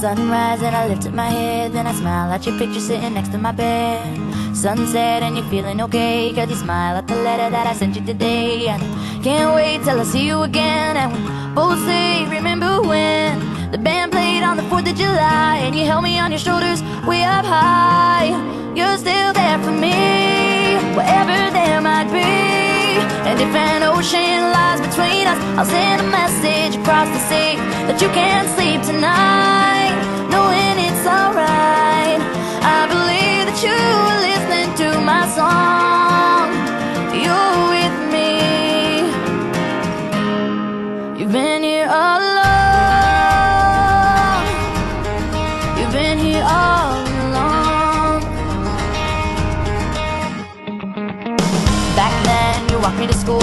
Sunrise and I lifted my head, then I smile at your picture sitting next to my bed. Sunset and you're feeling okay, cause you smile at the letter that I sent you today. And can't wait till I see you again, and we both say, remember when the band played on the 4th of July, and you held me on your shoulders way up high. You're still there for me, wherever there might be. And if an ocean lies between us, I'll send a message across the sea that you can't sleep tonight, knowing it's alright. I believe that you are listening to my song. You're with me. You've been here all along. You've been here all along. Back then you walked me to school,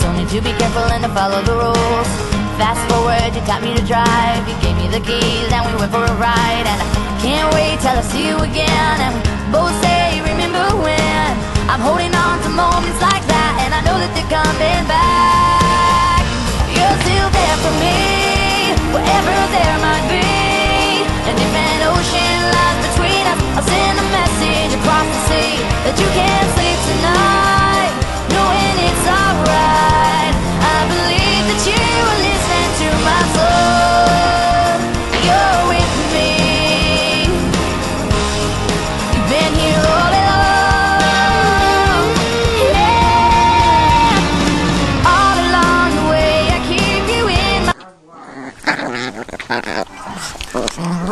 told me to be careful and to follow the rules. Fast forward, you taught me to drive, you gave me the keys and we went for a ride. And I can't wait till I see you again, and we both say, remember when. I'm holding on to moments like that, and I know that they're coming back. You're still there for me, wherever there might be.